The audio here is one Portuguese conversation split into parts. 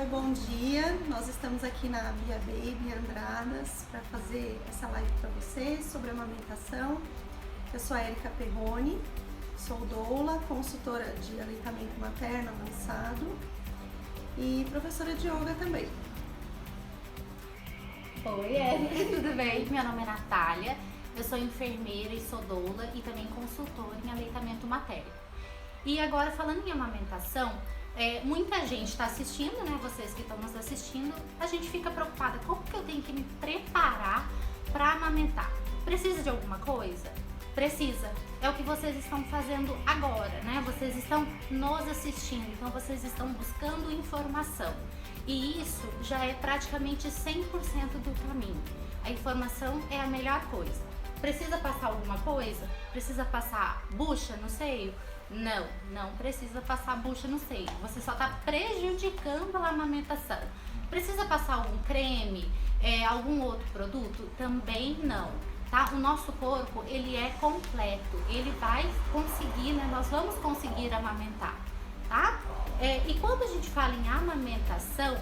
Oi, bom dia. Nós estamos aqui na Via Baby Andradas para fazer essa live para vocês sobre amamentação. Eu sou a Érica Perrone, sou doula, consultora de aleitamento materno avançado e professora de yoga também. Oi, Érica, tudo bem? Meu nome é Natália, eu sou enfermeira e sou doula e também consultora em aleitamento materno. E agora, falando em amamentação, muita gente está assistindo, né? Vocês que estão nos assistindo, a gente fica preocupada, como que eu tenho que me preparar para amamentar? Precisa de alguma coisa? Precisa. É o que vocês estão fazendo agora, né? Vocês estão nos assistindo, então vocês estão buscando informação. E isso já é praticamente 100% do caminho. A informação é a melhor coisa. Precisa passar alguma coisa? Precisa passar bucha no seio? Não precisa passar bucha no seio. Você só está prejudicando a amamentação. Precisa passar algum creme, algum outro produto? Também não, tá? O nosso corpo, ele é completo. Ele vai conseguir, né? Nós vamos conseguir amamentar, tá? E quando a gente fala em amamentação,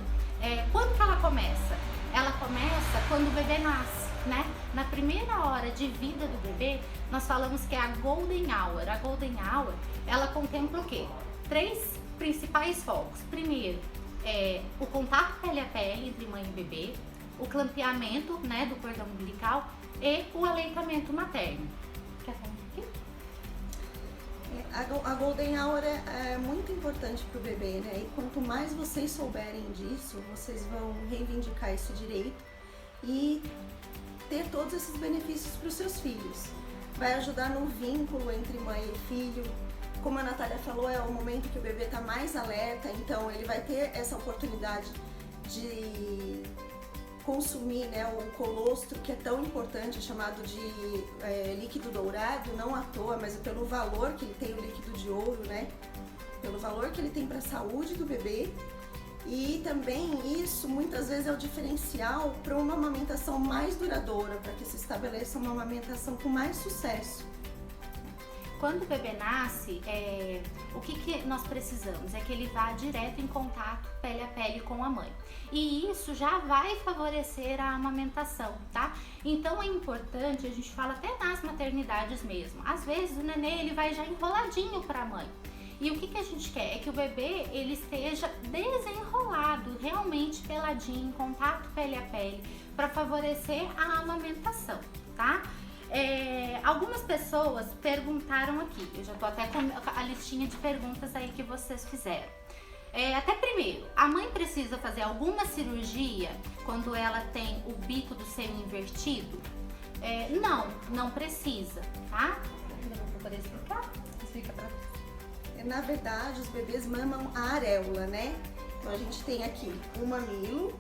quando que ela começa? Ela começa quando o bebê nasce, né? Na primeira hora de vida do bebê, nós falamos que é a Golden Hour. A Golden Hour, ela contempla o quê? 3 principais focos. Primeiro, o contato pele a pele entre mãe e bebê, o clampeamento, né, do cordão umbilical e o aleitamento materno. Quer falar um pouquinho? A Golden Hour é muito importante para o bebê, né? E quanto mais vocês souberem disso, vocês vão reivindicar esse direito e ter todos esses benefícios para os seus filhos. Vai ajudar no vínculo entre mãe e filho. Como a Natália falou, é o momento que o bebê está mais alerta, então ele vai ter essa oportunidade de consumir, né, o colostro, que é tão importante, chamado de líquido dourado, não à toa, mas pelo valor que ele tem, o líquido de ouro, né, pelo valor que ele tem para a saúde do bebê. E também isso muitas vezes é o diferencial para uma amamentação mais duradoura, para que se estabeleça uma amamentação com mais sucesso. Quando o bebê nasce, o que nós precisamos? É que ele vá direto em contato, pele a pele com a mãe. E isso já vai favorecer a amamentação, tá? Então é importante, a gente fala até nas maternidades mesmo. Às vezes o nenê ele vai já enroladinho para a mãe. E o que a gente quer? É que o bebê ele esteja desenrolado, realmente peladinho, em contato pele a pele, para favorecer a amamentação, tá? Algumas pessoas perguntaram aqui, eu já tô até com a listinha de perguntas aí que vocês fizeram. Até primeiro, a mãe precisa fazer alguma cirurgia quando ela tem o bico do seio invertido? Não precisa, tá? Eu vou poder explicar? Explica pra você. Na verdade, os bebês mamam a areola, né? Então a gente tem aqui o mamilo,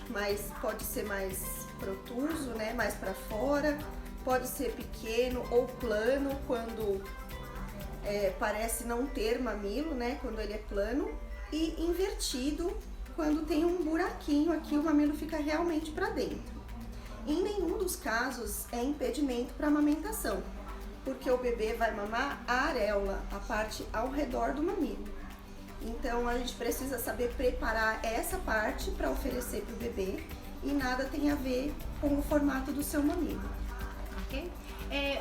mas pode ser mais protuso, né? Mais para fora, pode ser pequeno ou plano quando parece não ter mamilo, né? Quando ele é plano, e invertido quando tem um buraquinho aqui, o mamilo fica realmente para dentro. Em nenhum dos casos é impedimento para amamentação, porque o bebê vai mamar a areola, a parte ao redor do mamilo. Então a gente precisa saber preparar essa parte para oferecer para o bebê e nada tem a ver com o formato do seu mamilo. Ok?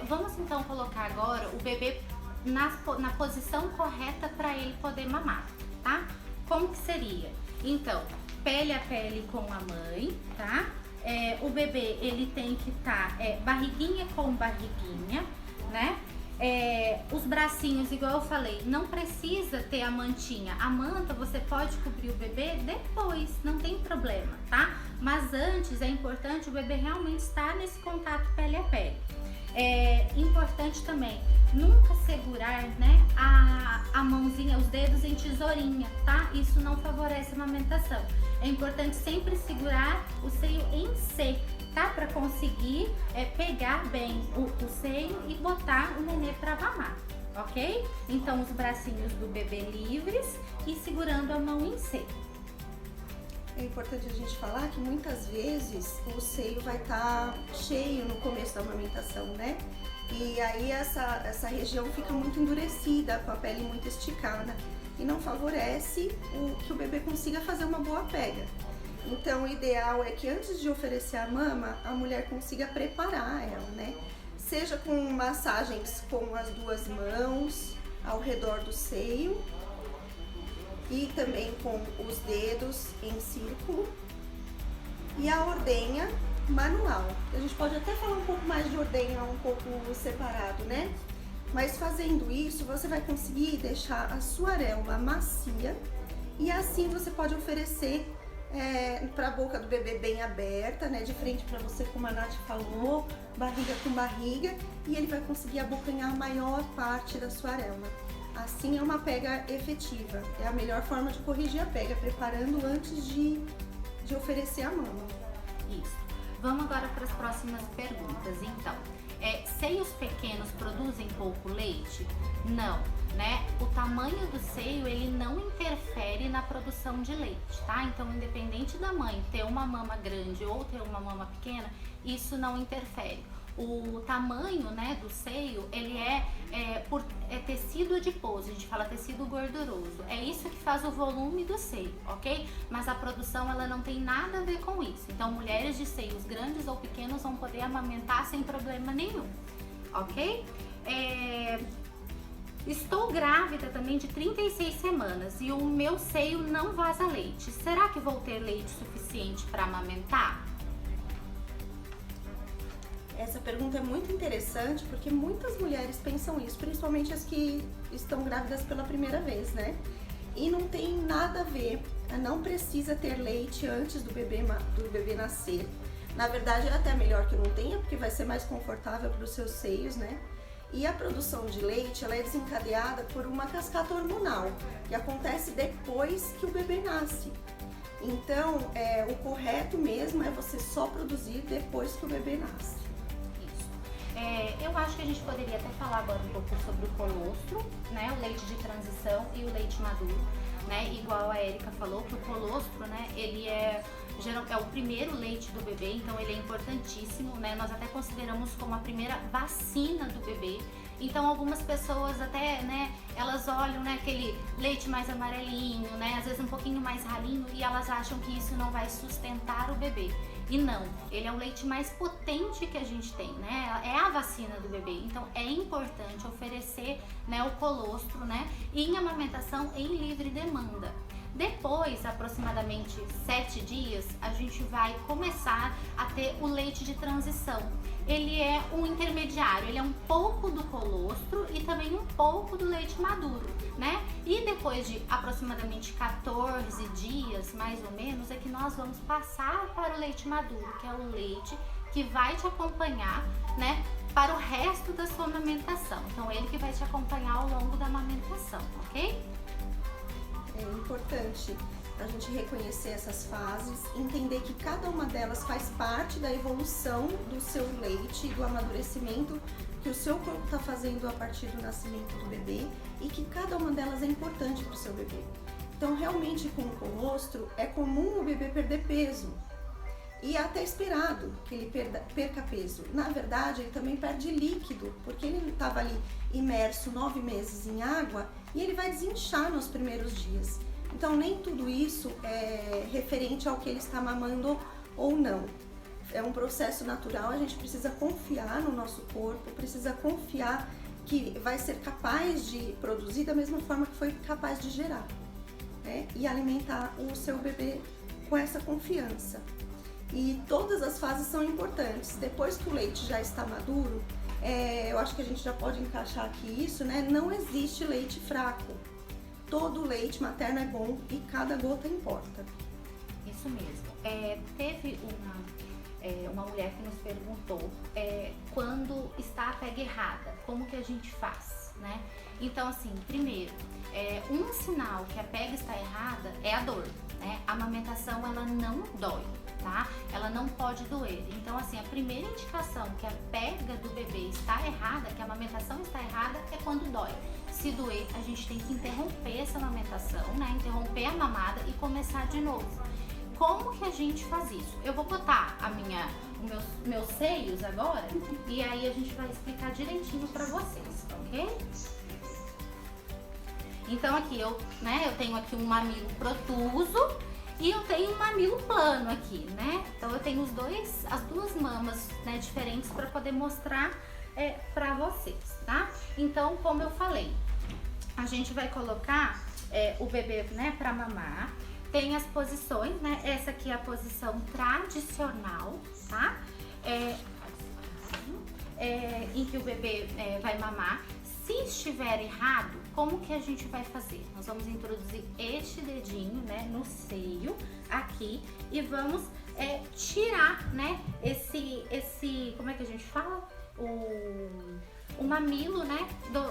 Vamos então colocar agora o bebê na posição correta para ele poder mamar, tá? Como que seria? Então, pele a pele com a mãe, tá? O bebê ele tem que estar barriguinha com barriguinha, né? Os bracinhos, igual eu falei, não precisa ter a mantinha. A manta você pode cobrir o bebê depois, não tem problema, tá? Mas antes é importante o bebê realmente estar nesse contato pele a pele. Importante também nunca segurar, né, a mãozinha, os dedos em tesourinha, tá? Isso não favorece a amamentação. É importante sempre segurar o seio em C, tá? Para conseguir pegar bem o seio e botar o nenê para mamar, ok? Então os bracinhos do bebê livres e segurando a mão em C. É importante a gente falar que muitas vezes o seio vai estar cheio no começo da amamentação, né? E aí essa região fica muito endurecida, com a pele muito esticada. e não favorece que o bebê consiga fazer uma boa pega. Então, o ideal é que antes de oferecer a mama, a mulher consiga preparar ela, né? Seja com massagens com as duas mãos ao redor do seio e também com os dedos em círculo, e a ordenha manual. A gente pode até falar um pouco mais de ordenha um pouco separado, né? Mas fazendo isso, você vai conseguir deixar a sua areola macia e assim você pode oferecer para a boca do bebê bem aberta, né? De frente para você, como a Nath falou, barriga com barriga, e ele vai conseguir abocanhar a maior parte da sua areola. Assim é uma pega efetiva. É a melhor forma de corrigir a pega, preparando antes de oferecer a mama. Isso. Vamos agora para as próximas perguntas, então. Seios pequenos produzem pouco leite? Não, né? O tamanho do seio, ele não interfere na produção de leite, tá? Então, independente da mãe ter uma mama grande ou ter uma mama pequena, isso não interfere. O tamanho, né, do seio, ele é tecido adiposo, a gente fala tecido gorduroso. É isso que faz o volume do seio, ok? Mas a produção, ela não tem nada a ver com isso. Então, mulheres de seios grandes ou pequenos vão poder amamentar sem problema nenhum, ok? Estou grávida também de 36 semanas e o meu seio não vaza leite. Será que vou ter leite suficiente para amamentar? Essa pergunta é muito interessante porque muitas mulheres pensam isso, principalmente as que estão grávidas pela primeira vez, né? E não tem nada a ver, não precisa ter leite antes do bebê nascer. Na verdade, é até melhor que não tenha, porque vai ser mais confortável para os seus seios, né? E a produção de leite, ela é desencadeada por uma cascata hormonal, que acontece depois que o bebê nasce. Então, o correto mesmo é você só produzir depois que o bebê nasce. Eu acho que a gente poderia até falar agora um pouco sobre o colostro, né, o leite de transição e o leite maduro, né, igual a Érica falou, que o colostro, né, ele é o primeiro leite do bebê, então ele é importantíssimo, né, nós até consideramos como a primeira vacina do bebê. Então algumas pessoas até, né, elas olham, né, aquele leite mais amarelinho, né, às vezes um pouquinho mais ralinho, e elas acham que isso não vai sustentar o bebê. E não, ele é o leite mais potente que a gente tem, né? É a vacina do bebê. Então é importante oferecer, né, o colostro, né, em amamentação em livre demanda. Depois, aproximadamente 7 dias, a gente vai começar a ter o leite de transição. Ele é um intermediário, ele é um pouco do colostro e também um pouco do leite maduro, né? E depois de aproximadamente 14 dias, mais ou menos, é que nós vamos passar para o leite maduro, que é o leite que vai te acompanhar, né, para o resto da sua amamentação. Então, ele que vai te acompanhar ao longo da amamentação, ok? É importante a gente reconhecer essas fases, entender que cada uma delas faz parte da evolução do seu leite, do amadurecimento que o seu corpo está fazendo a partir do nascimento do bebê, e que cada uma delas é importante para o seu bebê. Então, realmente, com o colostro, é comum o bebê perder peso, e é até esperado que ele perca peso. Na verdade, ele também perde líquido, porque ele estava ali imerso 9 meses em água e ele vai desinchar nos primeiros dias. Então, nem tudo isso é referente ao que ele está mamando ou não. É um processo natural, a gente precisa confiar no nosso corpo, precisa confiar que vai ser capaz de produzir da mesma forma que foi capaz de gerar, né? E alimentar o seu bebê com essa confiança. E todas as fases são importantes. Depois que o leite já está maduro, eu acho que a gente já pode encaixar aqui isso, né? Não existe leite fraco. Todo leite materno é bom e cada gota importa. Isso mesmo. Teve uma mulher que nos perguntou quando está a pega errada, como que a gente faz, né? Então, assim, primeiro, um sinal que a pega está errada é a dor, né? A amamentação, ela não dói, tá? Ela não pode doer. Então, assim, a primeira indicação que a pega do bebê está errada, que a amamentação está errada, é quando dói. Se doer, a gente tem que interromper essa amamentação, né? Interromper a mamada e começar de novo. Como que a gente faz isso? Eu vou botar os meus seios agora e aí a gente vai explicar direitinho pra vocês, ok? Então aqui eu tenho aqui um mamilo protuso e eu tenho um mamilo plano aqui, né? Então eu tenho as duas mamas, né, diferentes para poder mostrar para vocês, tá? Então, como eu falei, a gente vai colocar o bebê, né, para mamar. Tem as posições, né? Essa aqui é a posição tradicional, tá? Em que o bebê vai mamar. Se estiver errado, como que a gente vai fazer? Nós vamos introduzir este dedinho, né, no seio aqui e vamos tirar, né, esse, como é que a gente fala? O mamilo, né,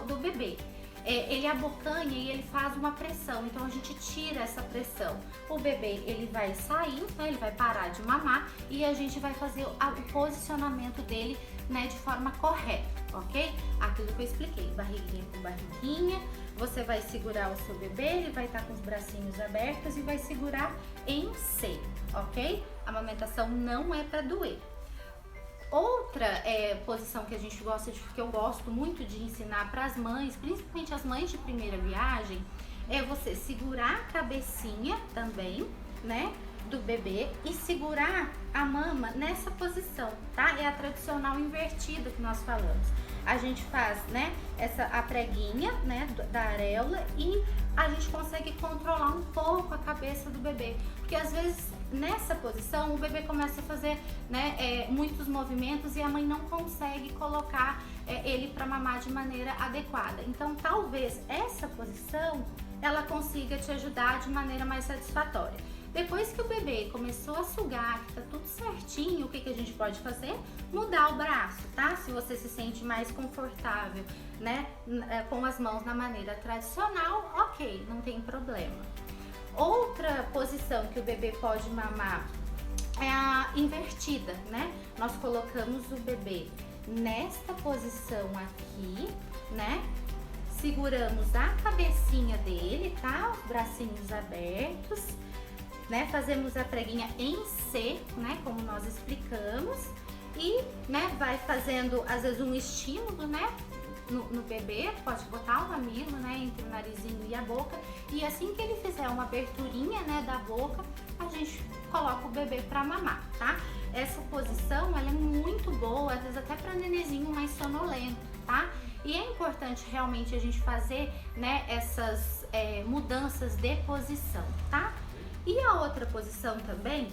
do bebê. Ele abocanha e ele faz uma pressão, então a gente tira essa pressão. O bebê, ele vai sair, né, ele vai parar de mamar e a gente vai fazer o posicionamento dele, né, de forma correta, ok? Aquilo que eu expliquei, barriguinha com barriguinha, você vai segurar o seu bebê, ele vai estar com os bracinhos abertos e vai segurar em C, ok? A amamentação não é para doer. Outra posição que a gente que eu gosto muito de ensinar para as mães, principalmente as mães de primeira viagem, é você segurar a cabecinha também, né, do bebê e segurar a mama nessa posição, tá? É a tradicional invertida que nós falamos. A gente faz, né, a preguinha, né, da areola e a gente consegue controlar um pouco a cabeça do bebê, porque às vezes nessa posição o bebê começa a fazer, né, muitos movimentos e a mãe não consegue colocar ele para mamar de maneira adequada. Então talvez essa posição ela consiga te ajudar de maneira mais satisfatória. Depois que o bebê começou a sugar, que tá tudo certinho, o que a gente pode fazer? Mudar o braço, tá? Se você se sente mais confortável, né, com as mãos na maneira tradicional, ok, não tem problema. Outra posição que o bebê pode mamar é a invertida, né? Nós colocamos o bebê nesta posição aqui, né? Seguramos a cabecinha dele, tá? Os bracinhos abertos, né? Fazemos a preguinha em C, né? Como nós explicamos. E, né, vai fazendo, às vezes, um estímulo, né? No bebê, pode botar o mamilo, né, entre o narizinho e a boca, e assim que ele fizer uma aberturinha, né, da boca, a gente coloca o bebê para mamar, tá? Essa posição, ela é muito boa, às vezes até para nenenzinho mais sonolento, tá? E é importante realmente a gente fazer, né, essas mudanças de posição, tá? E a outra posição também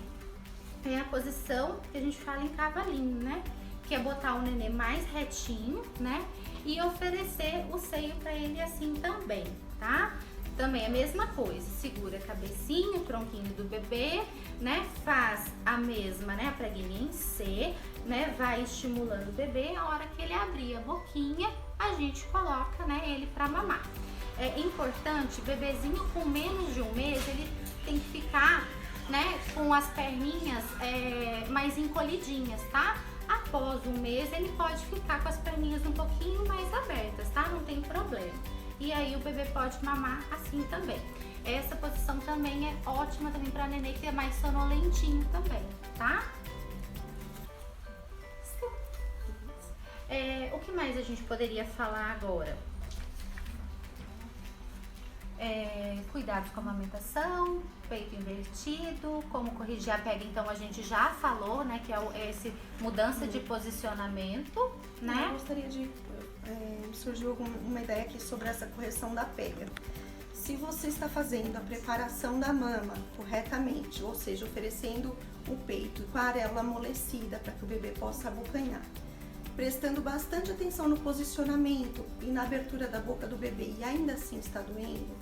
é a posição que a gente fala em cavalinho, né? Que é botar o nenê mais retinho, né? E oferecer o seio para ele assim também, tá? Também a mesma coisa, segura a cabecinha, o tronquinho do bebê, né? Faz a mesma, né? A preguinha em C, né? Vai estimulando o bebê, a hora que ele abrir a boquinha, a gente coloca, né, ele para mamar. É importante, bebezinho com menos de um mês, ele tem que ficar, né, com as perninhas mais encolhidinhas, tá? Após um mês, ele pode ficar com as perninhas um pouquinho mais abertas, tá? Não tem problema. E aí o bebê pode mamar assim também. Essa posição também é ótima também para nenê que é mais sonolentinho também, tá? O que mais a gente poderia falar agora? Cuidados com a amamentação, peito invertido, como corrigir a pega, então a gente já falou, né, que é esse mudança de posicionamento, né? Eu gostaria de... surgiu uma ideia aqui sobre essa correção da pega. Se você está fazendo a preparação da mama corretamente, ou seja, oferecendo o peito com a areola amolecida para que o bebê possa abocanhar, prestando bastante atenção no posicionamento e na abertura da boca do bebê e ainda assim está doendo,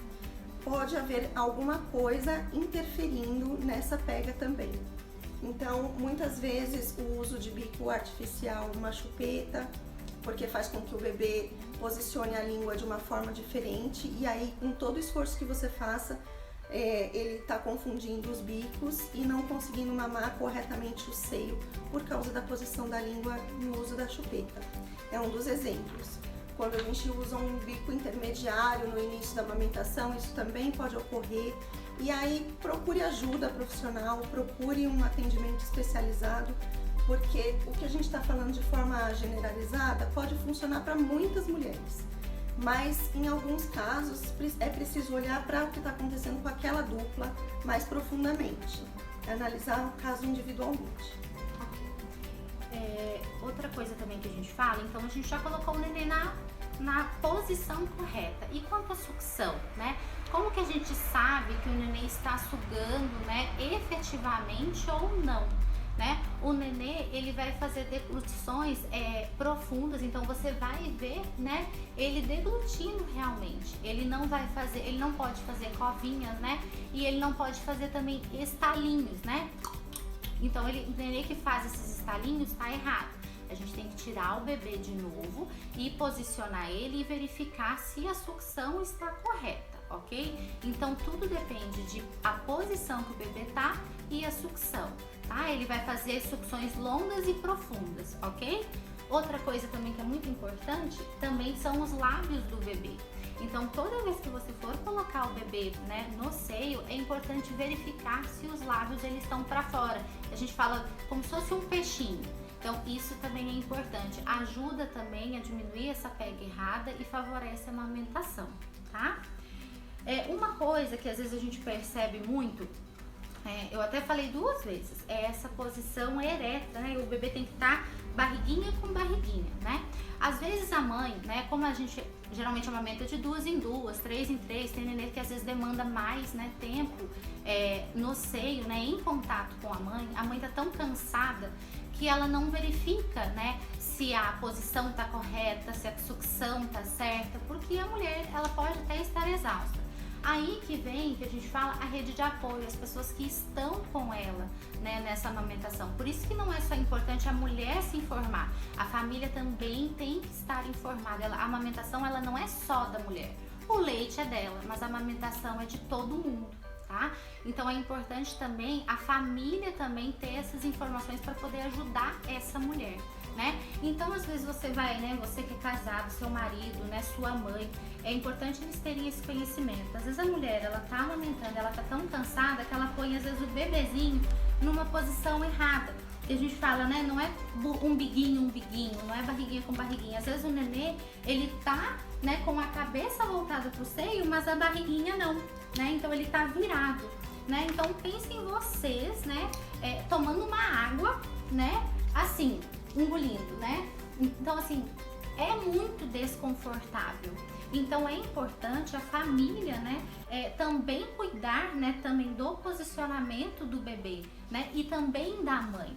pode haver alguma coisa interferindo nessa pega também. Então, muitas vezes o uso de bico artificial, uma chupeta, porque faz com que o bebê posicione a língua de uma forma diferente e aí, com todo o esforço que você faça, ele está confundindo os bicos e não conseguindo mamar corretamente o seio por causa da posição da língua no uso da chupeta. É um dos exemplos. Quando a gente usa um bico intermediário no início da amamentação, isso também pode ocorrer. E aí procure ajuda profissional, procure um atendimento especializado, porque o que a gente está falando de forma generalizada pode funcionar para muitas mulheres. mas em alguns casos é preciso olhar para o que está acontecendo com aquela dupla mais profundamente, analisar o caso individualmente. Outra coisa também que a gente fala, então a gente já colocou o neném na posição correta. E quanto à sucção, né? Como que a gente sabe que o neném está sugando, né, efetivamente ou não? Né? O nenê, ele vai fazer deglutições profundas, então você vai ver, né, ele deglutindo realmente. Ele não pode fazer covinhas, né? E ele não pode fazer também estalinhos, né? Então o nenê que faz esses estalinhos está errado. A gente tem que tirar o bebê de novo e posicionar ele e verificar se a sucção está correta, ok? Então tudo depende de a posição que o bebê tá e a sucção, tá? Ele vai fazer sucções longas e profundas, ok? Outra coisa também que é muito importante também são os lábios do bebê. Então toda vez que você for colocar o bebê, né, no seio, é importante verificar se os lábios eles estão para fora. A gente fala como se fosse um peixinho. Então isso também é importante, ajuda também a diminuir essa pega errada e favorece a amamentação, tá? Uma coisa que às vezes a gente percebe muito, eu até falei 2 vezes, é essa posição ereta, né? O bebê tem que estar barriguinha com barriguinha, né? Às vezes a mãe, né, como a gente geralmente amamenta de 2 em 2, 3 em 3, tem nenê que às vezes demanda mais, né, tempo no seio, né, em contato com a mãe tá tão cansada que ela não verifica, né, se a posição tá correta, se a sucção tá certa, porque a mulher, ela pode até estar exausta. Aí que vem, que a gente fala, a rede de apoio, as pessoas que estão com ela, né, nessa amamentação. Por isso que não é só importante a mulher se informar, a família também tem que estar informada. A amamentação, ela não é só da mulher, o leite é dela, mas a amamentação é de todo mundo. Tá? Então é importante também a família também ter essas informações para poder ajudar essa mulher, né? Então às vezes você vai, né? Você que é casado, seu marido, né? Sua mãe, é importante eles terem esse conhecimento. Às vezes a mulher, ela tá amamentando, ela tá tão cansada que ela põe às vezes o bebezinho numa posição errada. E a gente fala, né? Não é um biguinho, não é barriguinha com barriguinha. Às vezes o nenê, ele tá, né, com a cabeça voltada pro seio, mas a barriguinha não, né? Então ele tá virado, né? Então pensem em vocês, né, tomando uma água, né, assim, engolindo, né? Então assim, é muito desconfortável. Então é importante a família, né, também cuidar, né, também do posicionamento do bebê, né, e também da mãe.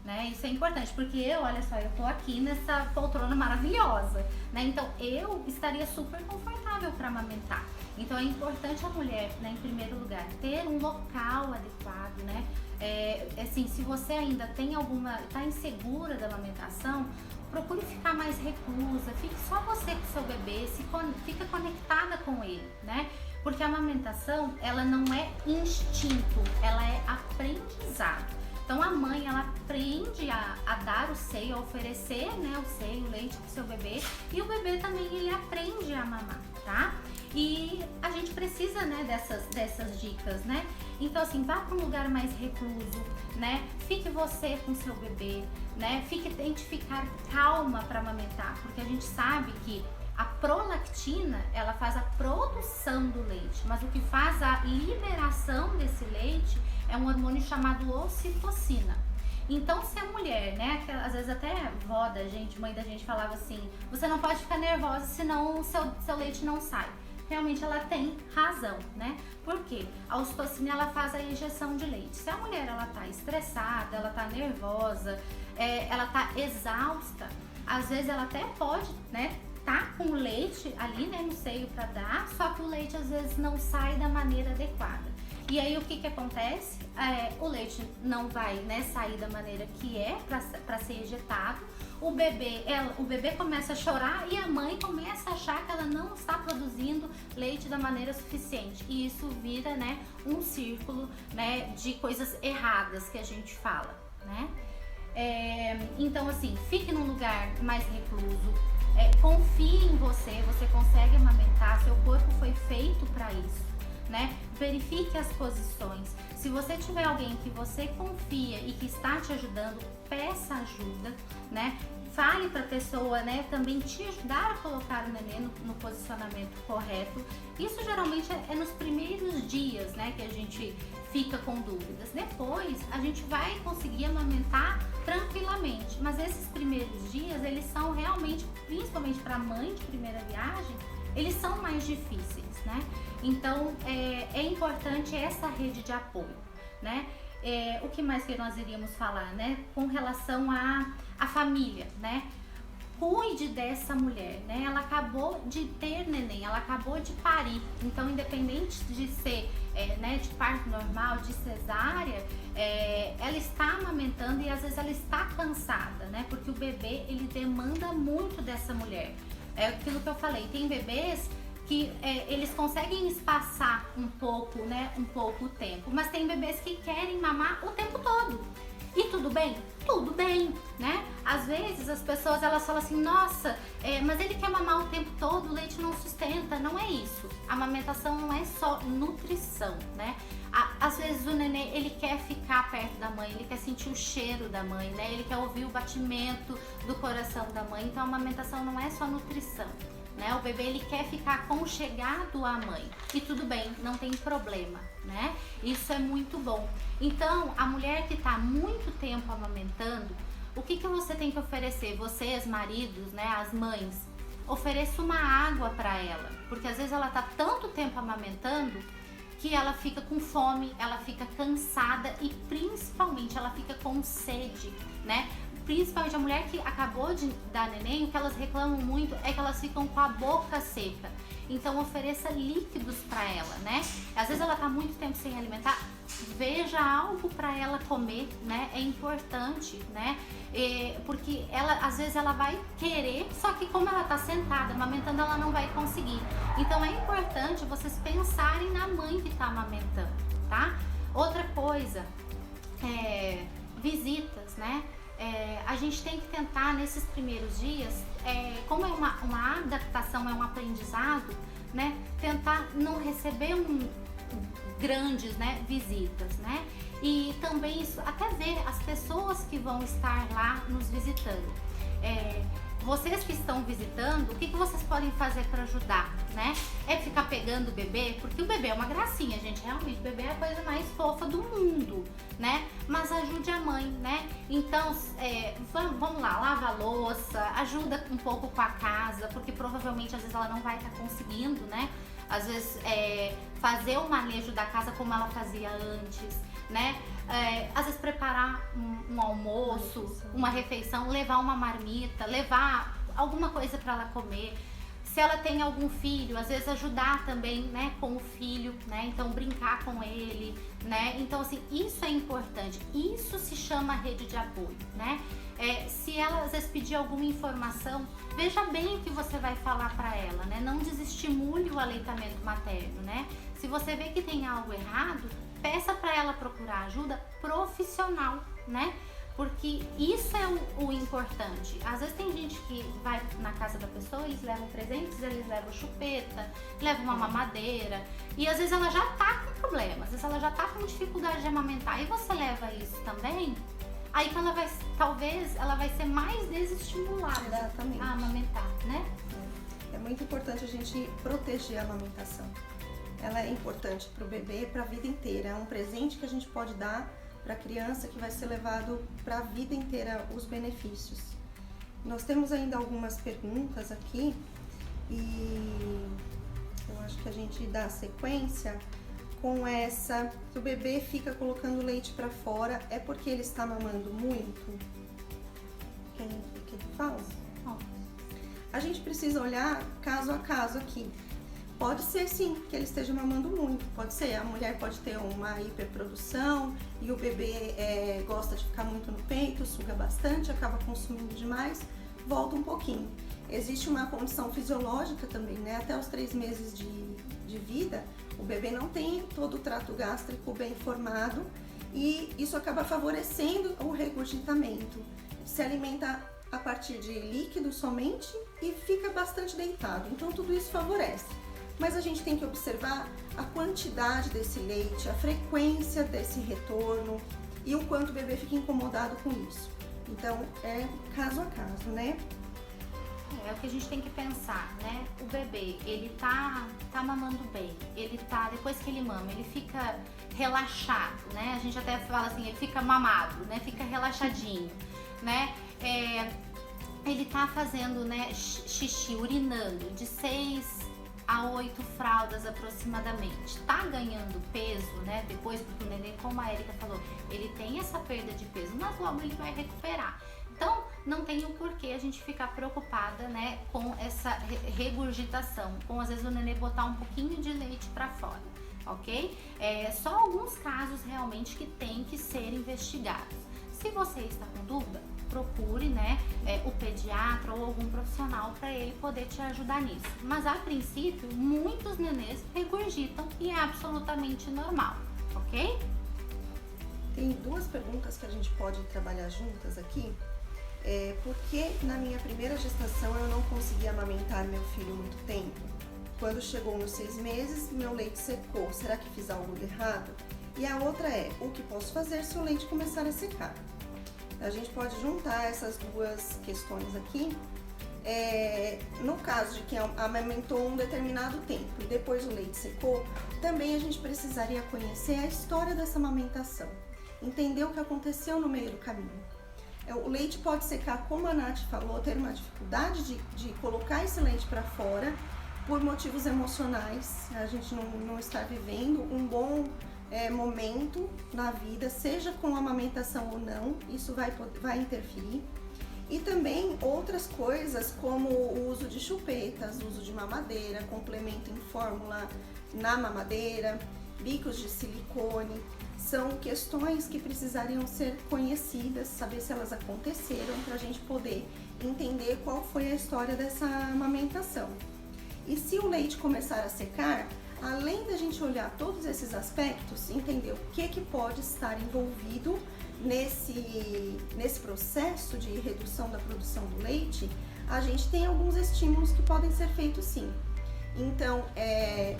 Né? Isso é importante, porque olha só, eu tô aqui nessa poltrona maravilhosa, né? Então eu estaria super confortável para amamentar. Então é importante a mulher, né, em primeiro lugar, ter um local adequado, né? Assim, se você ainda tem tá insegura da amamentação, procure ficar mais reclusa, fique só você com seu bebê, fica conectada com ele, né? Porque a amamentação, ela não é instinto, ela é aprendizado. Então a mãe, ela aprende a dar o seio, a oferecer, né, o seio, o leite pro seu bebê, e o bebê também, ele aprende a mamar, tá? E a gente precisa, né, dessas dicas, né? Então assim, vá para um lugar mais recluso, né? Fique você com seu bebê, né? Tente ficar calma para amamentar, porque a gente sabe que a prolactina, ela faz a produção do leite, mas o que faz a liberação desse leite é um hormônio chamado ocitocina. Então, se a mulher, né, às vezes até vó da gente, mãe da gente falava assim, você não pode ficar nervosa, senão o seu leite não sai. Realmente ela tem razão, né? Por quê? A ocitocina, ela faz a injeção de leite. Se a mulher, ela tá estressada, ela tá nervosa, ela tá exausta, às vezes ela até pode, né, tá com o leite ali, né, no seio para dar, só que o leite às vezes não sai da maneira adequada. E aí o que acontece? O leite não vai, né, sair da maneira que é para ser injetado. O bebê começa a chorar e a mãe começa a achar que ela não está produzindo leite da maneira suficiente. E isso vira, né, um círculo, né, de coisas erradas que a gente fala, né? Então assim, fique num lugar mais recluso, confie em você consegue amamentar, seu corpo foi feito para isso. né? Verifique as posições. Se você tiver alguém que você confia e que está te ajudando, peça ajuda, né? Fale para a pessoa, né, também te ajudar a colocar o neném no posicionamento correto. Isso geralmente é nos primeiros dias, né, que a gente fica com dúvidas. Depois a gente vai conseguir amamentar tranquilamente, mas esses primeiros dias, eles são realmente, principalmente para a mãe de primeira viagem, eles são mais difíceis, né? Então é importante essa rede de apoio, né? O que mais que nós iríamos falar, né? Com relação à família, né? Cuide dessa mulher, né? Ela acabou de ter neném, ela acabou de parir. Então, independente de ser né, de parto normal, de cesárea, ela está amamentando e às vezes ela está cansada, né? Porque o bebê, ele demanda muito dessa mulher. É aquilo que eu falei, tem bebês que eles conseguem espaçar um pouco, né, um pouco o tempo, mas tem bebês que querem mamar o tempo todo. E tudo bem? Tudo bem, né? Às vezes as pessoas elas falam assim, nossa, mas ele quer mamar o tempo todo, o leite não sustenta. Não é isso. A amamentação não é só nutrição, né? Às vezes o neném, ele quer ficar perto da mãe, ele quer sentir o cheiro da mãe, né? Ele quer ouvir o batimento do coração da mãe. Então a amamentação não é só nutrição, né? O bebê, ele quer ficar aconchegado à mãe. E tudo bem, não tem problema, né? Isso é muito bom. Então, a mulher que está muito tempo amamentando, o que você tem que oferecer? Vocês, maridos, né, as mães, ofereça uma água para ela, porque às vezes ela tá tanto tempo amamentando que ela fica com fome, ela fica cansada e principalmente ela fica com sede, né? Principalmente a mulher que acabou de dar neném, o que elas reclamam muito é que elas ficam com a boca seca. Então ofereça líquidos para ela, né? Às vezes ela tá muito tempo sem alimentar, veja algo para ela comer, né? É importante, né? Porque ela, às vezes ela vai querer, só que como ela tá sentada amamentando, ela não vai conseguir. Então é importante vocês pensarem na mãe que tá amamentando, tá? Outra coisa, visitas, né? A gente tem que tentar nesses primeiros dias, como é uma adaptação, é um aprendizado, né? Tentar não receber grandes, né, visitas, né? E também isso, até ver as pessoas que vão estar lá nos visitando. Vocês que estão visitando, o que vocês podem fazer para ajudar, né? É ficar pegando o bebê, porque o bebê é uma gracinha, gente. Realmente, o bebê é a coisa mais fofa do mundo, né? Mas ajude a mãe, né? Então, vamos lá, lava a louça, ajuda um pouco com a casa, porque provavelmente às vezes ela não vai estar conseguindo, né? Às vezes fazer o manejo da casa como ela fazia antes, né? Às vezes preparar um almoço, uma refeição, levar uma marmita, levar alguma coisa para ela comer. Se ela tem algum filho, às vezes ajudar também, né, com o filho, né? Então brincar com ele, né? Então assim, isso é importante. Isso se chama rede de apoio, né? Se ela às vezes pedir alguma informação, veja bem o que você vai falar para ela, né? Não desestimule o aleitamento materno, né? Se você vê que tem algo errado, peça para ela procurar ajuda profissional, né? Porque isso é o importante. Às vezes tem gente que vai na casa da pessoa, eles levam presentes, eles levam chupeta, levam uma mamadeira, e às vezes ela já tá com problemas, às vezes ela já tá com dificuldade de amamentar, e você leva isso também, aí que ela vai, talvez ela vai ser mais desestimulada. Exatamente. A amamentar, né? É muito importante a gente proteger a amamentação. Ela é importante para o bebê, para a vida inteira. É um presente que a gente pode dar para a criança que vai ser levado para a vida inteira os benefícios. Nós temos ainda algumas perguntas aqui e eu acho que a gente dá sequência com essa. Se o bebê fica colocando leite para fora, é porque ele está mamando muito? Quem fala? A gente precisa olhar caso a caso aqui. Pode ser sim que ele esteja mamando muito, pode ser, a mulher pode ter uma hiperprodução e o bebê gosta de ficar muito no peito, suga bastante, acaba consumindo demais, volta um pouquinho. Existe uma condição fisiológica também, né? Até os 3 meses de vida, o bebê não tem todo o trato gástrico bem formado e isso acaba favorecendo o regurgitamento. Se alimenta a partir de líquido somente e fica bastante deitado, então tudo isso favorece. Mas a gente tem que observar a quantidade desse leite, a frequência desse retorno e o quanto o bebê fica incomodado com isso. Então, é caso a caso, né? É o que a gente tem que pensar, né? O bebê, ele tá mamando bem, ele tá, depois que ele mama, ele fica relaxado, né? A gente até fala assim, ele fica mamado, né? Fica relaxadinho, né? Ele tá fazendo, né, xixi, urinando de 6 a 8 fraldas aproximadamente. Tá ganhando peso, né? Depois, porque o neném, como a Erika falou, ele tem essa perda de peso, mas logo ele vai recuperar. Então, não tem o porquê a gente ficar preocupada, né, com essa regurgitação, com às vezes o neném botar um pouquinho de leite para fora, ok? Só alguns casos realmente que tem que ser investigados. Se você está com dúvida, procure, né, o pediatra ou algum profissional para ele poder te ajudar nisso. Mas a princípio, muitos nenês regurgitam e é absolutamente normal, ok? Tem duas perguntas que a gente pode trabalhar juntas aqui. Por que na minha primeira gestação eu não consegui amamentar meu filho muito tempo? Quando chegou nos 6 meses, meu leite secou. Será que fiz algo de errado? E a outra é, o que posso fazer se o leite começar a secar? A gente pode juntar essas duas questões aqui. No caso de quem amamentou um determinado tempo e depois o leite secou, também a gente precisaria conhecer a história dessa amamentação, entender o que aconteceu no meio do caminho. O leite pode secar, como a Nath falou, ter uma dificuldade de colocar esse leite para fora por motivos emocionais. A gente não está vivendo um bom momento na vida, seja com amamentação ou não, isso vai interferir. E também outras coisas como o uso de chupetas, uso de mamadeira, complemento em fórmula na mamadeira, bicos de silicone. São questões que precisariam ser conhecidas, saber se elas aconteceram, para a gente poder entender qual foi a história dessa amamentação. E se o leite começar a secar, além da gente olhar todos esses aspectos, entender o que pode estar envolvido nesse processo de redução da produção do leite, a gente tem alguns estímulos que podem ser feitos sim. Então,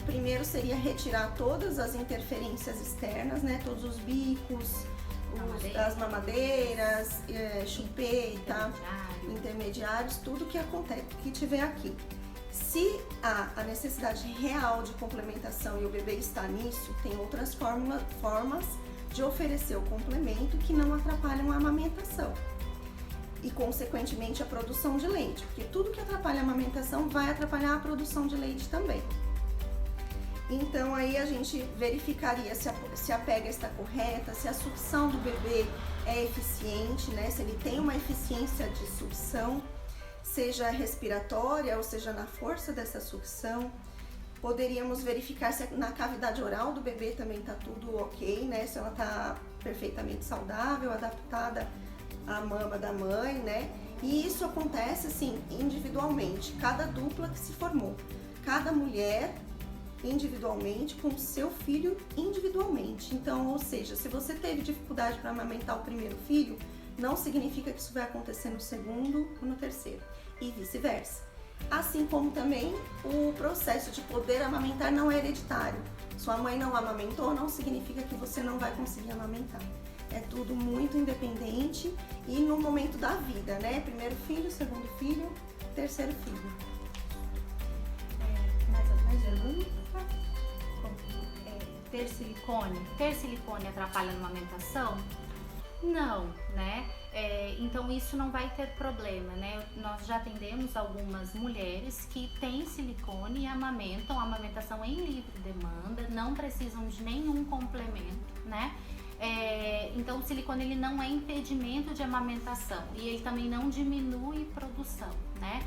primeiro seria retirar todas as interferências externas, né? Todos os bicos, as mamadeiras, chupeta, intermediários, tudo que acontece, que tiver aqui. Se há a necessidade real de complementação e o bebê está nisso, tem outras formas de oferecer o complemento que não atrapalham a amamentação. E, consequentemente, a produção de leite, porque tudo que atrapalha a amamentação vai atrapalhar a produção de leite também. Então, aí a gente verificaria se a pega está correta, se a sucção do bebê é eficiente, né? Se ele tem uma eficiência de sucção, seja respiratória ou seja na força dessa sucção. Poderíamos verificar se na cavidade oral do bebê também está tudo ok, né? Se ela está perfeitamente saudável, adaptada a mama da mãe, né? E isso acontece assim individualmente, cada dupla que se formou, cada mulher individualmente com o seu filho individualmente. Então, ou seja, se você teve dificuldade para amamentar o primeiro filho, não significa que isso vai acontecer no segundo ou no terceiro, e vice-versa. Assim como também o processo de poder amamentar não é hereditário. Sua mãe não amamentou, não significa que você não vai conseguir amamentar. É tudo muito independente e no momento da vida, né? Primeiro filho, segundo filho, terceiro filho. Mais alguma pergunta? Ter silicone atrapalha na amamentação? Não, né? Então isso não vai ter problema, né? Nós já atendemos algumas mulheres que têm silicone e amamentam, amamentação em livre demanda, não precisam de nenhum complemento, né? Então o silicone ele não é impedimento de amamentação e ele também não diminui produção, né?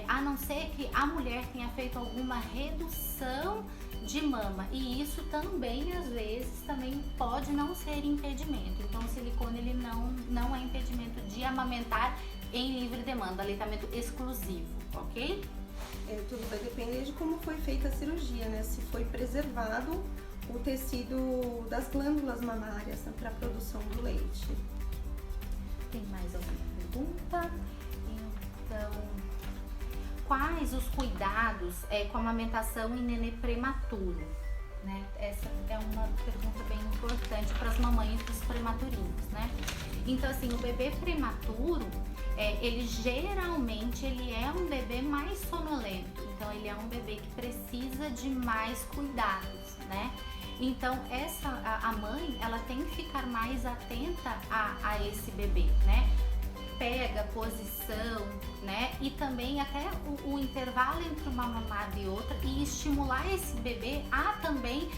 A não ser que a mulher tenha feito alguma redução de mama, e isso também às vezes também pode não ser impedimento. Então o silicone ele não é impedimento de amamentar em livre demanda, aleitamento exclusivo, ok? Tudo vai depender de como foi feita a cirurgia, né? Se foi preservado o tecido das glândulas mamárias para a produção do leite. Tem mais alguma pergunta? Então, quais os cuidados com a amamentação em nenê prematuro? Né? Essa é uma pergunta bem importante para as mamães dos prematurinhos, né? Então, assim, o bebê prematuro, ele geralmente é um bebê mais sonolento. Então, ele é um bebê que precisa de mais cuidados, né? Então, a mãe, ela tem que ficar mais atenta a esse bebê, né? Pega, posição, né? E também até o intervalo entre uma mamada e outra, e estimular esse bebê a também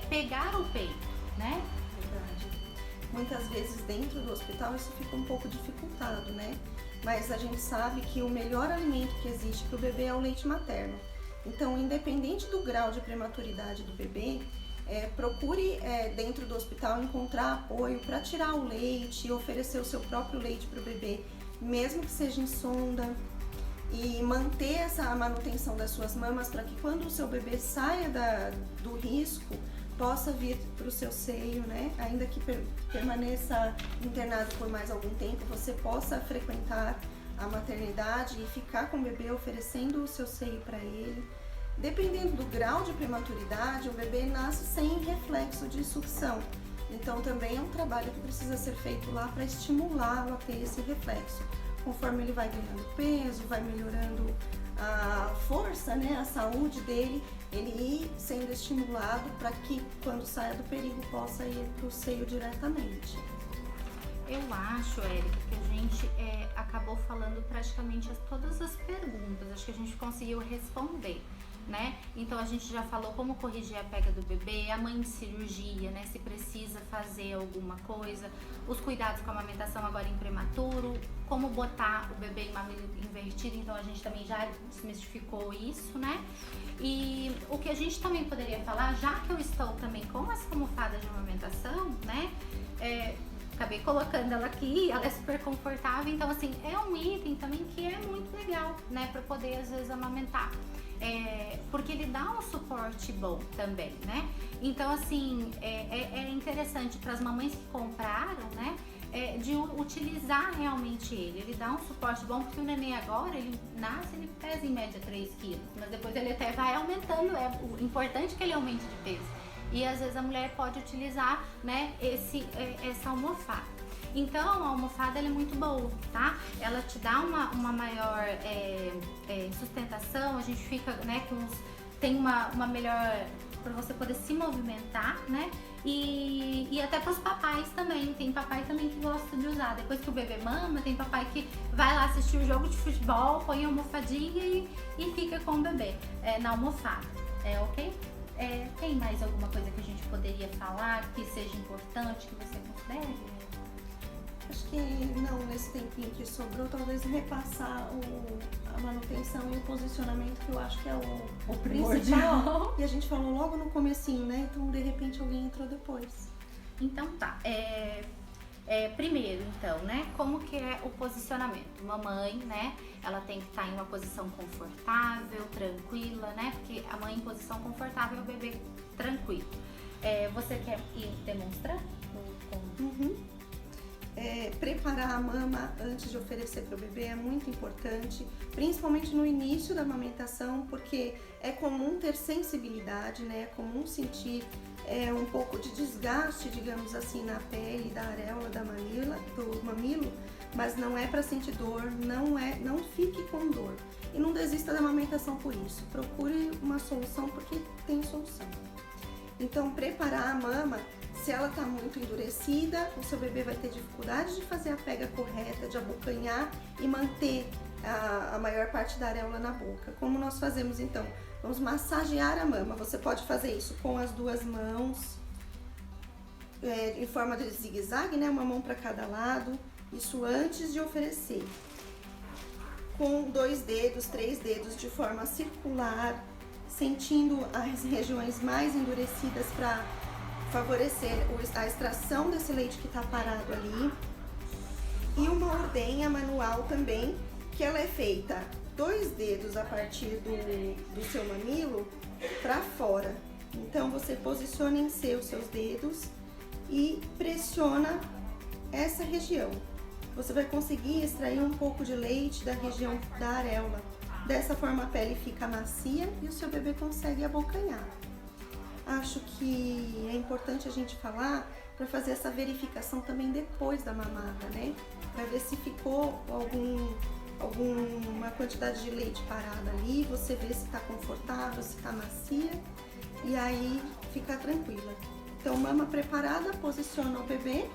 pegar o peito, né? Verdade. Muitas vezes dentro do hospital isso fica um pouco dificultado, né? Mas a gente sabe que o melhor alimento que existe para o bebê é o leite materno. Então, independente do grau de prematuridade do bebê, procure dentro do hospital encontrar apoio para tirar o leite e oferecer o seu próprio leite para o bebê, mesmo que seja em sonda, e manter essa manutenção das suas mamas para que quando o seu bebê saia do risco, possa vir para o seu seio, né? Ainda que permaneça internado por mais algum tempo, você possa frequentar a maternidade e ficar com o bebê oferecendo o seu seio para ele. Dependendo do grau de prematuridade, o bebê nasce sem reflexo de sucção. Então também é um trabalho que precisa ser feito lá para estimulá-lo a ter esse reflexo. Conforme ele vai ganhando peso, vai melhorando a força, né, a saúde dele, ele ir sendo estimulado para que quando saia do perigo possa ir para o seio diretamente. Eu acho, Érica, que a gente acabou falando praticamente todas as perguntas. Acho que a gente conseguiu responder, né? Então a gente já falou como corrigir a pega do bebê, a mãe de cirurgia, né? Se precisa fazer alguma coisa, os cuidados com a amamentação agora em prematuro, como botar o bebê em mamilo invertido, então a gente também já desmistificou isso, né? E o que a gente também poderia falar, já que eu estou também com essa almofada de amamentação, né? Acabei colocando ela aqui, ela é super confortável, então assim, é um item também que é muito legal, né? Pra poder às vezes amamentar. Porque ele dá um suporte bom também, né? Então assim, é interessante para as mamães que compraram, né? De utilizar realmente ele dá um suporte bom, porque o neném agora, ele nasce, ele pesa em média 3 quilos, mas depois ele até vai aumentando, o importante é que ele aumente de peso. E às vezes a mulher pode utilizar, né, essa almofada. Então a almofada ela é muito boa, tá? Ela te dá uma maior sustentação, a gente fica, né, tem uma melhor para você poder se movimentar, né? E até para os papais também, tem papai também que gosta de usar. Depois que o bebê mama, tem papai que vai lá assistir o jogo de futebol, põe a almofadinha e fica com o bebê na almofada, ok? Tem mais alguma coisa que a gente poderia falar que seja importante, que você considere? Acho que não, nesse tempinho que sobrou, talvez repassar a manutenção e o posicionamento, que eu acho que é o principal. E a gente falou logo no comecinho, né? Então, de repente, alguém entrou depois. Então tá. Primeiro, então, né? Como que é o posicionamento? Mamãe, né? Ela tem que estar em uma posição confortável, tranquila, né? Porque a mãe em posição confortável é o bebê tranquilo. Você quer ir demonstrar? Uhum. Preparar a mama antes de oferecer para o bebê é muito importante, principalmente no início da amamentação, porque é comum ter sensibilidade, né? É comum sentir um pouco de desgaste, digamos assim, na pele da areola do mamilo, mas não é para sentir dor, não fique com dor. E não desista da amamentação por isso. Procure uma solução, porque tem solução. Então, preparar a mama, se ela está muito endurecida, o seu bebê vai ter dificuldade de fazer a pega correta, de abocanhar e manter a maior parte da areola na boca. Como nós fazemos então? Vamos massagear a mama. Você pode fazer isso com as duas mãos, em forma de zigue-zague, né? Uma mão para cada lado. Isso antes de oferecer. Com 2 dedos, 3 dedos de forma circular, sentindo as regiões mais endurecidas para favorecer a extração desse leite que está parado ali. E uma ordenha manual também, que ela é feita 2 dedos a partir do seu mamilo para fora. Então você posiciona em C os seus dedos e pressiona essa região. Você vai conseguir extrair um pouco de leite da região da areola Dessa forma a pele fica macia e o seu bebê consegue abocanhar. Acho que é importante a gente falar para fazer essa verificação também depois da mamada, né? Para ver se ficou alguma quantidade de leite parada ali, você vê se está confortável, se está macia, e aí fica tranquila. Então, mama preparada, posiciona o bebê.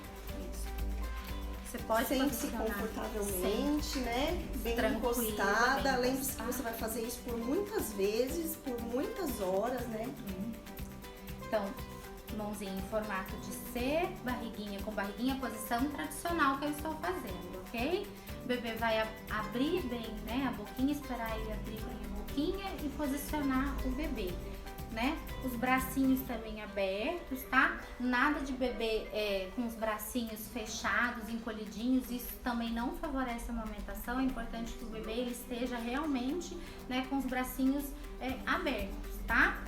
Isso. Você pode sente-se confortavelmente, né? Bem encostada. Lembre-se que você vai fazer isso por muitas vezes, por muitas horas, né? Então, mãozinha em formato de C, barriguinha com barriguinha, posição tradicional que eu estou fazendo, ok? O bebê vai abrir bem, né, a boquinha, esperar ele abrir bem a boquinha e posicionar o bebê, né? Os bracinhos também abertos, tá? Nada de bebê com os bracinhos fechados, encolhidinhos, isso também não favorece a amamentação. É importante que o bebê ele esteja realmente, né, com os bracinhos abertos, tá?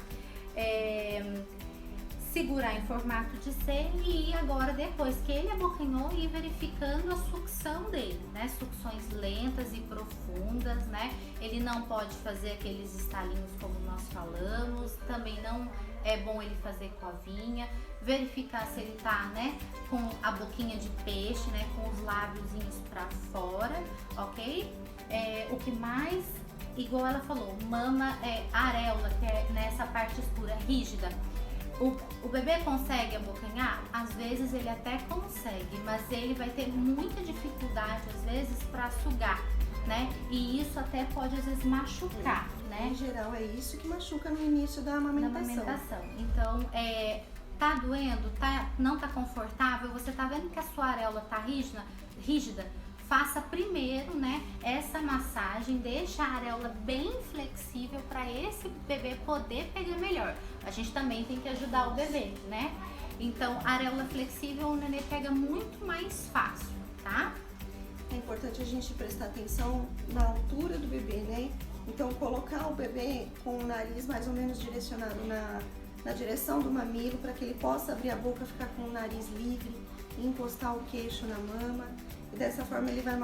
Segurar em formato de C e ir agora, depois que ele abocanhou, ir verificando a sucção dele, né? Sucções lentas e profundas, né? Ele não pode fazer aqueles estalinhos como nós falamos, também não é bom ele fazer covinha, verificar se ele tá, né, com a boquinha de peixe, né, com os lábiozinhos pra fora, ok? O que mais, igual ela falou, mama areola, que é nessa parte escura, rígida. O bebê consegue abocanhar? Às vezes ele até consegue, mas ele vai ter muita dificuldade, às vezes, para sugar, né? E isso até pode, às vezes, machucar, né? Em geral, é isso que machuca no início da amamentação. Então, tá doendo? Não tá confortável? Você tá vendo que a sua areola tá rígida? Faça primeiro, né, essa massagem, deixa a areola bem flexível para esse bebê poder pegar melhor. A gente também tem que ajudar o bebê, né? Então, a areola flexível o nenê pega muito mais fácil, tá? É importante a gente prestar atenção na altura do bebê, né? Então, colocar o bebê com o nariz mais ou menos direcionado na direção do mamilo, para que ele possa abrir a boca, ficar com o nariz livre, encostar o queixo na mama. E dessa forma ele vai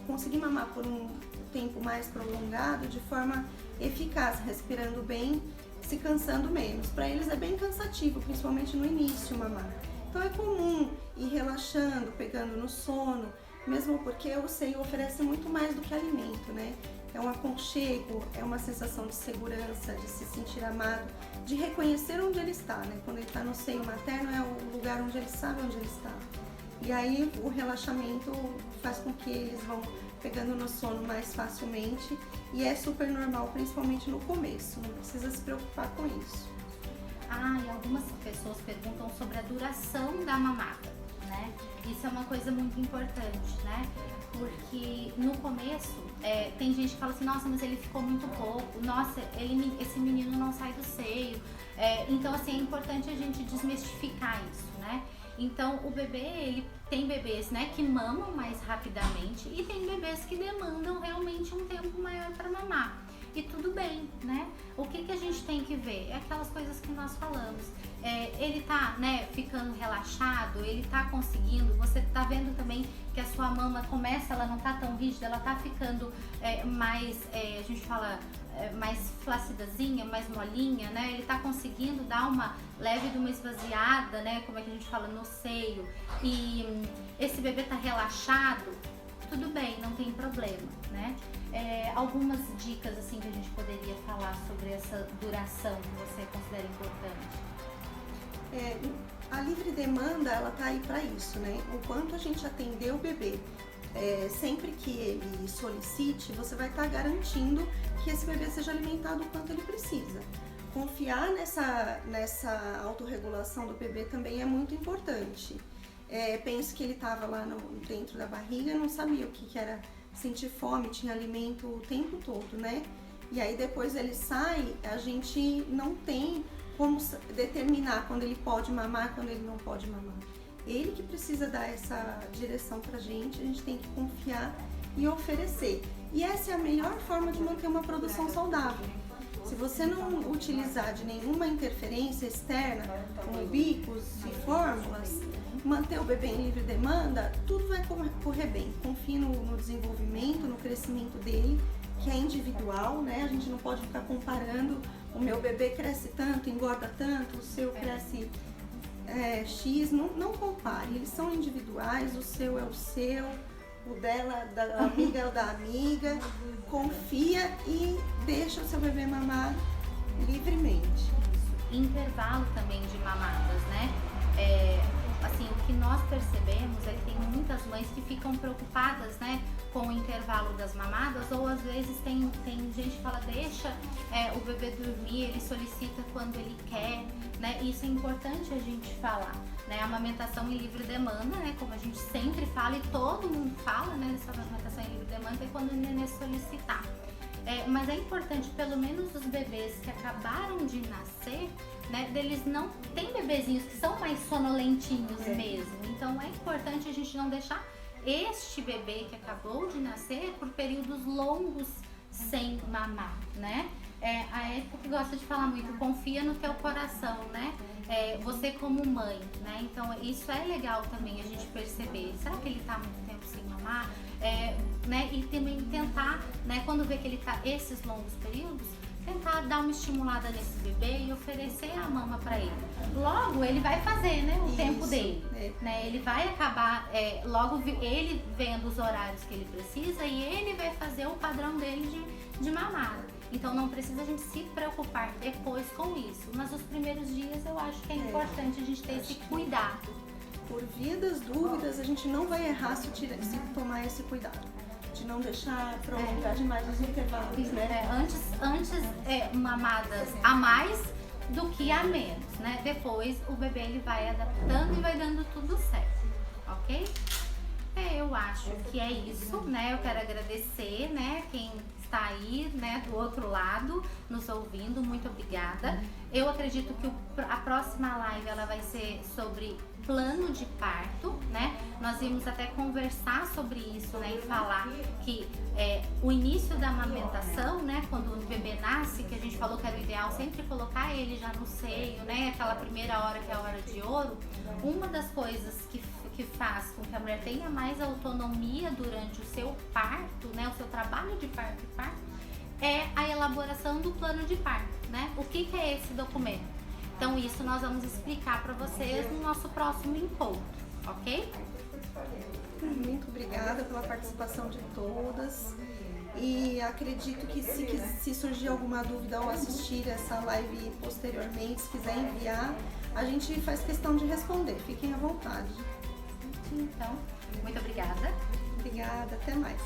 conseguir mamar por um tempo mais prolongado, de forma eficaz, respirando bem, se cansando menos. Para eles é bem cansativo, principalmente no início, mamar. Então é comum ir relaxando, pegando no sono, mesmo porque o seio oferece muito mais do que alimento, né? É um aconchego, é uma sensação de segurança, de se sentir amado, de reconhecer onde ele está, né? Quando ele está no seio materno é o lugar onde ele sabe onde ele está. E aí o relaxamento faz com que eles vão pegando no sono mais facilmente e é super normal, principalmente no começo, não precisa se preocupar com isso. E algumas pessoas perguntam sobre a duração da mamada, né? Isso é uma coisa muito importante, né? Porque no começo tem gente que fala assim, nossa, mas ele ficou muito pouco, nossa, esse menino não sai do seio. Então assim, é importante a gente desmistificar isso, né? Então, o bebê, tem bebês, né, que mamam mais rapidamente e tem bebês que demandam realmente um tempo maior para mamar. E tudo bem, né? O que a gente tem que ver? É aquelas coisas que nós falamos. Ele tá, né, ficando relaxado, ele tá conseguindo, você tá vendo também que a sua mama começa, ela não tá tão rígida, ela tá ficando mais, a gente fala, mais flacidazinha, mais molinha, né? Ele tá conseguindo dar uma leve de uma esvaziada, né? Como é que a gente fala, no seio. E esse bebê tá relaxado, tudo bem, não tem problema, né? Algumas dicas assim que a gente poderia falar sobre essa duração que você considera importante. A livre demanda, ela tá aí para isso, né? O quanto a gente atender o bebê, sempre que ele solicite, você vai estar garantindo que esse bebê seja alimentado o quanto ele precisa. Confiar nessa autorregulação do bebê também é muito importante. Penso que ele estava lá dentro da barriga e não sabia o que era sentir fome, tinha alimento o tempo todo, né? E aí depois ele sai, a gente não tem como determinar quando ele pode mamar, quando ele não pode mamar. Ele que precisa dar essa direção pra gente, a gente tem que confiar e oferecer. E essa é a melhor forma de manter uma produção saudável. Se você não utilizar de nenhuma interferência externa, como bicos e fórmulas, manter o bebê em livre demanda, tudo vai correr bem. Confie no desenvolvimento, no crescimento dele que é individual, né? A gente não pode ficar comparando, o meu bebê cresce tanto, engorda tanto, o seu cresce X, não compare, eles são individuais, o seu é o seu, o dela, da amiga é o da amiga, confia e deixa o seu bebê mamar livremente. Intervalo também de mamadas, né? Assim, o que nós percebemos é que tem muitas mães que ficam preocupadas, né, com o intervalo das mamadas, ou às vezes tem gente que fala, deixa o bebê dormir, ele solicita quando ele quer, né? Isso é importante a gente falar, né? A amamentação em livre demanda, né, como a gente sempre fala e todo mundo fala, né, dessa amamentação em livre demanda é quando o nenê solicitar. Mas é importante, pelo menos os bebês que acabaram de nascer, né, deles não... Tem bebezinhos que são mais sonolentinhos mesmo, então é importante a gente não deixar este bebê que acabou de nascer por períodos longos sem mamar, né? A época que gosta de falar muito, confia no teu coração, né? Você como mãe, né? Então isso é legal também a gente perceber. Será que ele tá muito tempo sem mamar? Né? E também tentar, né, quando vê que ele tá esses longos períodos, tentar dar uma estimulada nesse bebê e oferecer a mama para ele. Logo ele vai fazer, né, o tempo dele, né? Ele vai acabar logo ele vendo os horários que ele precisa e ele vai fazer o padrão dele de mamada. Então não precisa a gente se preocupar depois com isso, mas os primeiros dias eu acho que é importante a gente ter esse cuidado. Por via das dúvidas, a gente não vai errar se tomar esse cuidado, de não deixar prolongar demais os intervalos, né? Antes mamadas a mais do que a menos, né? Depois o bebê ele vai adaptando e vai dando tudo certo, ok? Eu acho que é isso, né? Eu quero agradecer, né, quem está aí, né, do outro lado, nos ouvindo, muito obrigada. Eu acredito que a próxima live ela vai ser sobre plano de parto, né? Nós íamos até conversar sobre isso, né, e falar que o início da amamentação, né, quando o bebê nasce, que a gente falou que era o ideal sempre colocar ele já no seio, né, aquela primeira hora que é a hora de ouro. Uma das coisas que faz com que a mulher tenha mais autonomia durante o seu parto, né, o seu trabalho de parto é a elaboração do plano de parto, né? O que é esse documento? Então isso nós vamos explicar para vocês no nosso próximo encontro, ok? Muito obrigada pela participação de todas e acredito que se surgir alguma dúvida ou assistir essa live posteriormente, se quiser enviar, a gente faz questão de responder, fiquem à vontade. Então, muito obrigada. Obrigada, até mais.